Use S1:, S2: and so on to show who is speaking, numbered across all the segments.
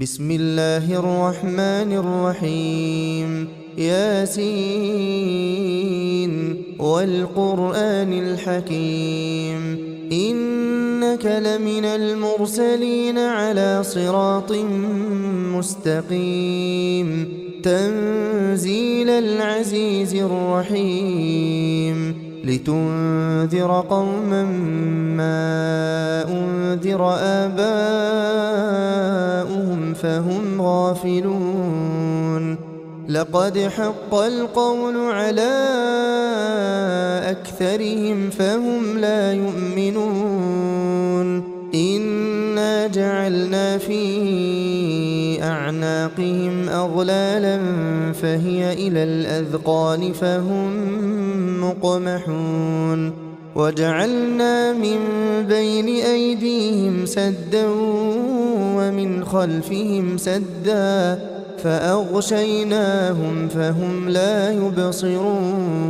S1: بسم الله الرحمن الرحيم ياسين والقرآن الحكيم إنك لمن المرسلين على صراط مستقيم تنزيل العزيز الرحيم لتنذر قوما ما أنذر آباؤهم فهم غافلون لقد حق القول على أكثرهم فهم لا يؤمنون إنا جعلنا في أعناقهم أغلالا فهي إلى الأذقان فهم مقمحون وجعلنا من بين أيديهم سدا ومن خلفهم سدا فأغشيناهم فهم لا يبصرون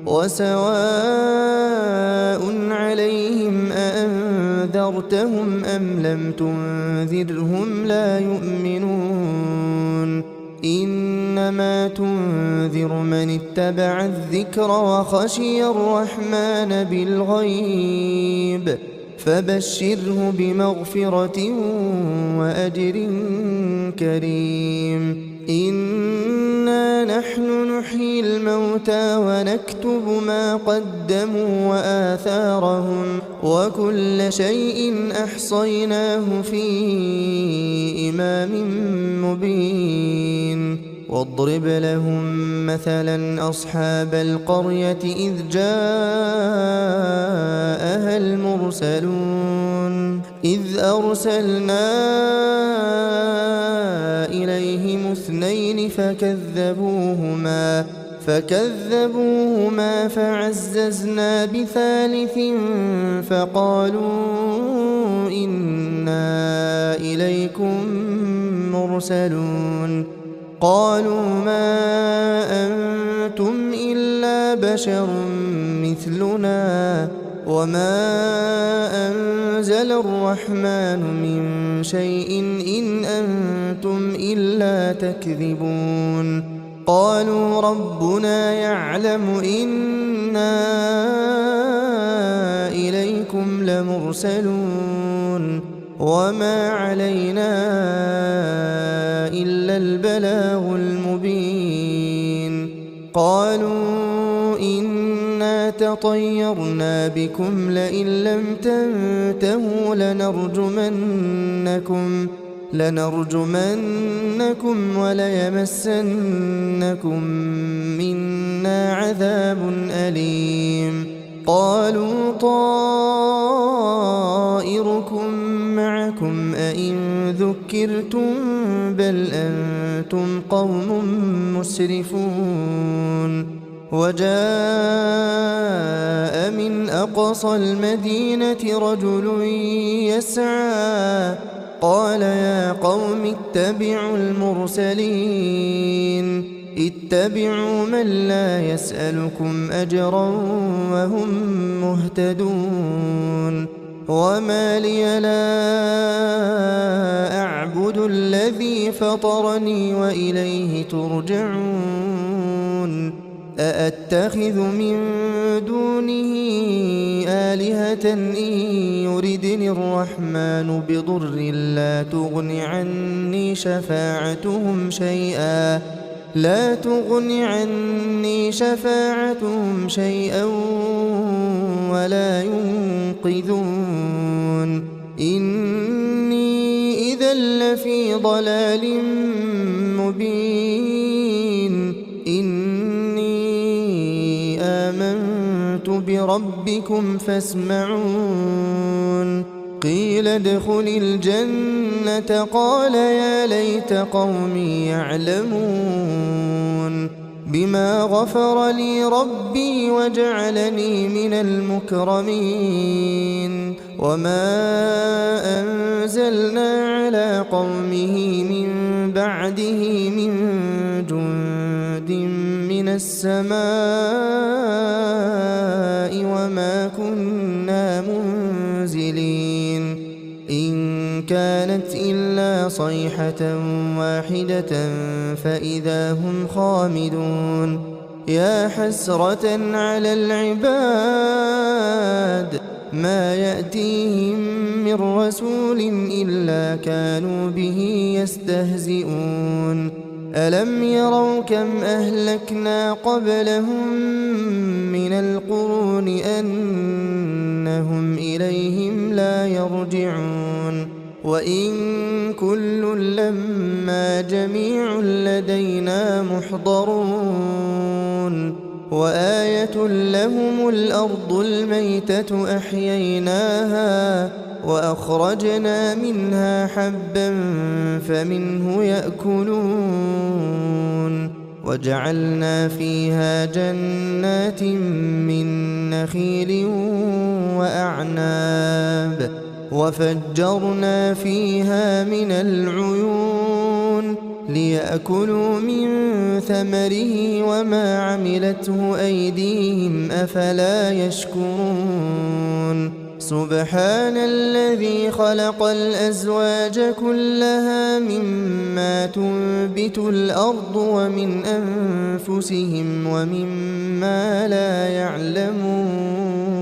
S1: وسواء عليهم أأنذرتهم أم لم تنذرهم لا يؤمنون إنما تنذر من اتبع الذكر وخشي الرحمن بالغيب فبشره بمغفرة وأجر كريم إنا نحن نحيي الموتى ونكتب ما قدموا وآثارهم وكل شيء أحصيناه في إمام مبين واضرب لهم مثلا أصحاب القرية إذ جاءها المرسلون إذ أرسلنا إليهم اثنين فكذبوهما فعززنا بثالث فقالوا إنا إليكم مرسلون قالوا ما أنتم إلا بشر مثلنا وما أنزل الرحمن من شيء إن أنتم إلا تكذبون قالوا ربنا يعلم إنا إليكم لمرسلون وما علينا إلا البلاغ المبين قالوا إنا تطيرنا بكم لئن لم تنتهوا لنرجمنكم وليمسنكم منا عذاب أليم قالوا طائركم معكم أئن ذكرتم بل أنتم قوم مسرفون وجاء من أقصى المدينة رجل يسعى قال يا قوم اتبعوا المرسلين اتبعوا من لا يسألكم أجرا وهم مهتدون وما لي لا أعبد الذي فطرني وإليه ترجعون أأتخذ من دونه آلهة إن يردني الرحمن بضر لا تغن عني شفاعتهم شيئا ولا ينقذون إني إذا لفي ضلال مبين إني آمنت بربكم فاسمعون قيل ادخل الجنة قال يا ليت قومي يعلمون بما غفر لي ربي وجعلني من المكرمين وما أنزلنا على قومه من بعده من جند من السماء وما كنا منزلين إن كانت إلا صيحة واحدة فإذا هم خامدون يا حسرة على العباد ما يأتيهم من رسول إلا كانوا به يستهزئون ألم يروا كم أهلكنا قبلهم من القرون أنهم إليهم لا يرجعون وإن كل لما جميع لدينا محضرون وآية لهم الأرض الميتة أحييناها وأخرجنا منها حبا فمنه يأكلون وجعلنا فيها جنات من نخيل وأعناب وفجرنا فيها من العيون ليأكلوا من ثمره وما عملته أيديهم أفلا يشكرون سبحان الذي خلق الأزواج كلها مما تنبت الأرض ومن أنفسهم ومما لا يعلمون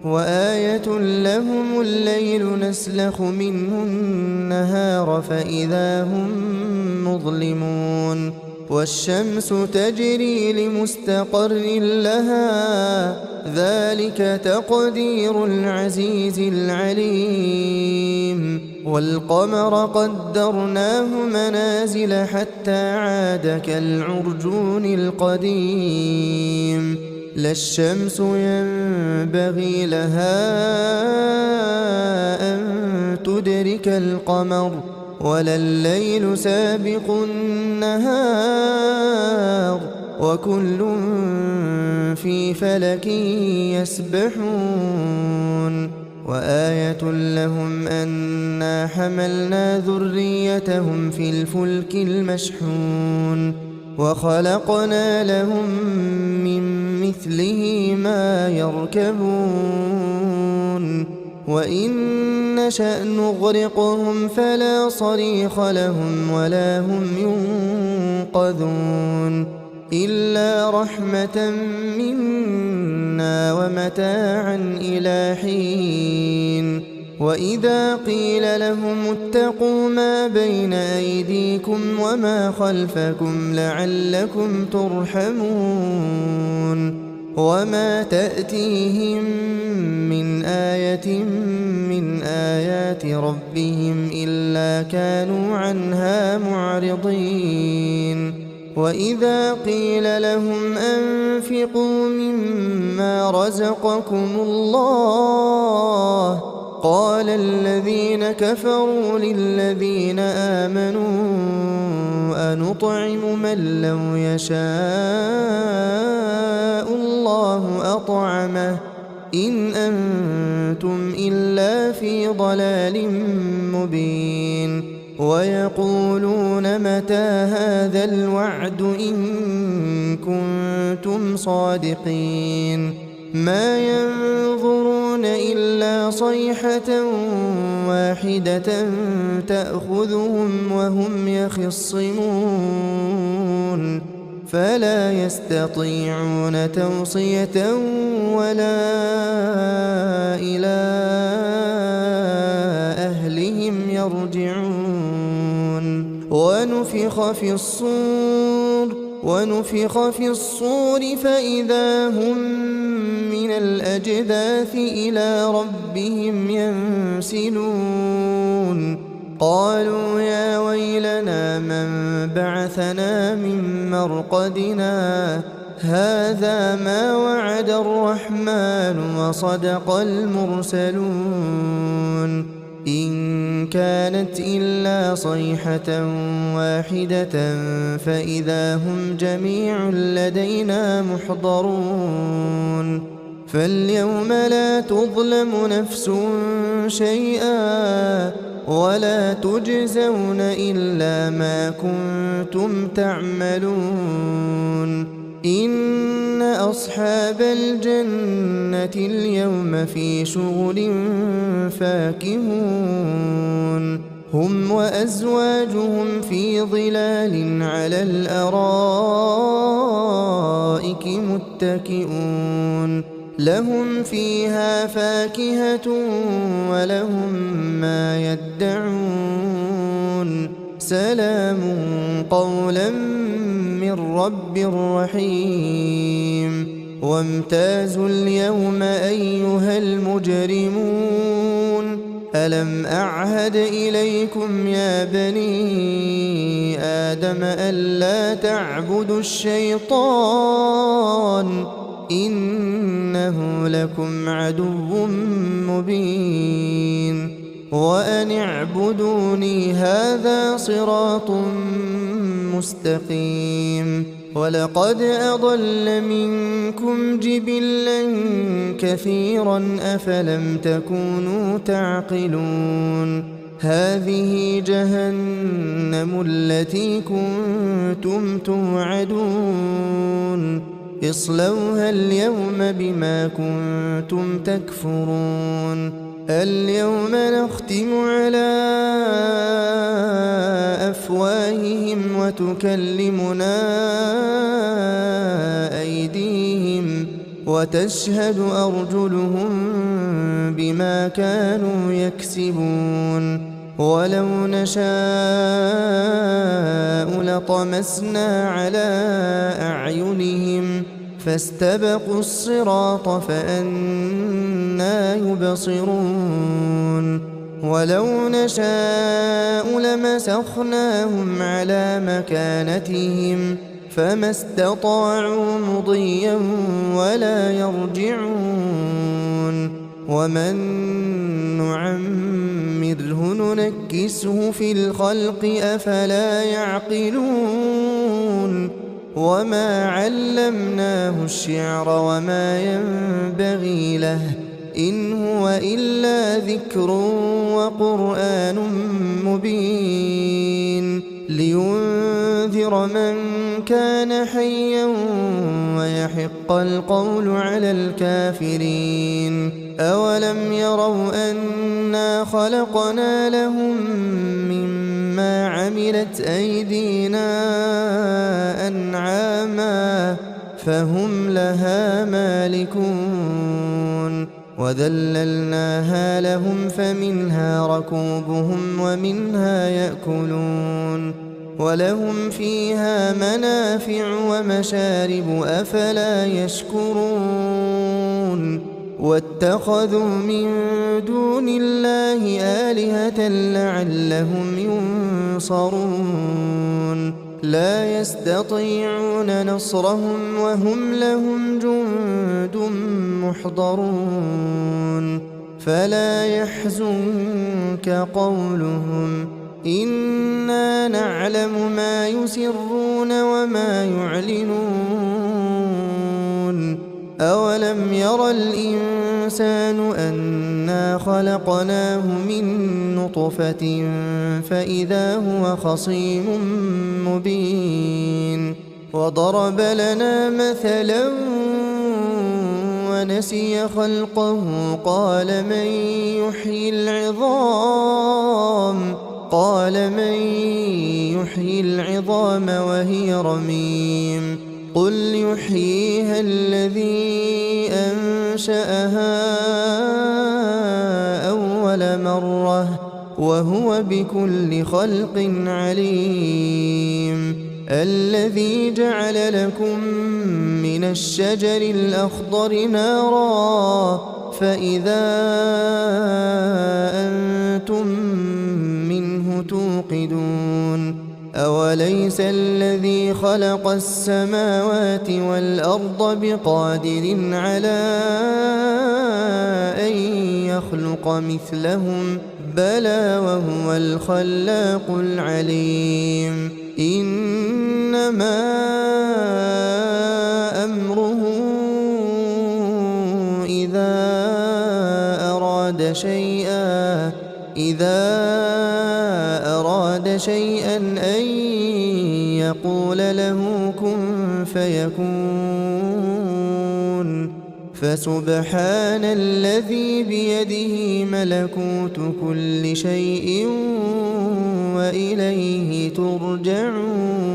S1: وآية لهم الليل نسلخ منه النهار فإذا هم مظلمون والشمس تجري لمستقر لها ذلك تقدير العزيز العليم والقمر قدرناه منازل حتى عاد كالعرجون القديم لا الشمس ينبغي لها أن تدرك القمر ولا الليل سابق النهار وكل في فلك يسبحون وآية لهم أنا حملنا ذريتهم في الفلك المشحون وخلقنا لهم من مثله ما يركبون وإن نشأ نغرقهم فلا صريخ لهم ولا هم ينقذون إلا رحمة منا ومتاعا إلى حين وإذا قيل لهم اتقوا ما بين أيديكم وما خلفكم لعلكم ترحمون وما تأتيهم من آية من آيات ربهم إلا كانوا عنها معرضين وإذا قيل لهم أنفقوا مما رزقكم الله قال الذين كفروا للذين آمنوا أنطعم من لو يشاء الله أطعمه إن أنتم إلا في ضلال مبين ويقولون متى هذا الوعد إن كنتم صادقين ما ينظرون إلا صيحة واحدة تأخذهم وهم يخصمون فلا يستطيعون توصية ولا إلى أهلهم يرجعون ونفخ في الصور فإذا هم من الأجداث إلى ربهم ينسلون قالوا يا ويلنا من بعثنا من مرقدنا هذا ما وعد الرحمن وصدق المرسلون إن كانت إلا صيحة واحدة فإذا هم جميع لدينا محضرون فاليوم لا تظلم نفس شيئا ولا تجزون إلا ما كنتم تعملون إن أصحاب الجنة اليوم في شغل فاكهون هم وأزواجهم في ظلال على الأرائك متكئون لهم فيها فاكهة ولهم ما يدعون سلام قولا من رب رحيم وامتازوا اليوم أيها المجرمون ألم أعهد إليكم يا بني آدم ألا تعبدوا الشيطان إنه لكم عدو مبين وأن اعبدوني هذا صراط مستقيم ولقد أضل منكم جبلا كثيرا أفلم تكونوا تعقلون هذه جهنم التي كنتم توعدون اصلوها اليوم بما كنتم تكفرون اليوم نختم على أفواههم وتكلمنا أيديهم وتشهد أرجلهم بما كانوا يكسبون ولو نشاء لطمسنا على أعينهم فاستبقوا الصراط فأنى يبصرون ولو نشاء لمسخناهم على مكانتهم فما استطاعوا مضيا ولا يرجعون ومن نعمره ننكسه في الخلق أفلا يعقلون وما علمناه الشعر وما ينبغي له إن هو إلا ذكر وقرآن مبين لينذر من كان حيا ويحق القول على الكافرين أولم يروا أنا خلقنا لهم مما عملت أيدينا أنعاما فهم لها مالكون وذللناها لهم فمنها ركوبهم ومنها يأكلون ولهم فيها منافع ومشارب أفلا يشكرون واتخذوا من دون الله آلهة لعلهم ينصرون لا يستطيعون نصرهم وهم لهم جند محضرون فلا يحزنك قولهم إنا نعلم ما يسرون وما يعلنون أولم ير الإنسان أنا خلقناه من نطفة فإذا هو خصيم مبين وضرب لنا مثلا ونسي خلقه قال من يحيي العظام وهي رميم قل يحييها الذي أنشأها أول مرة وهو بكل خلق عليم الذي جعل لكم من الشجر الأخضر نارا فإذا أنتم منه توقدون أوليس الذي خلق السماوات والأرض بقادر على أن يخلق مثلهم بلى وهو الخلاق العليم إنما أمره إذا أراد شيئا أن يقول له كن فيكون فسبحان الذي بيده ملكوت كل شيء وإليه ترجعون.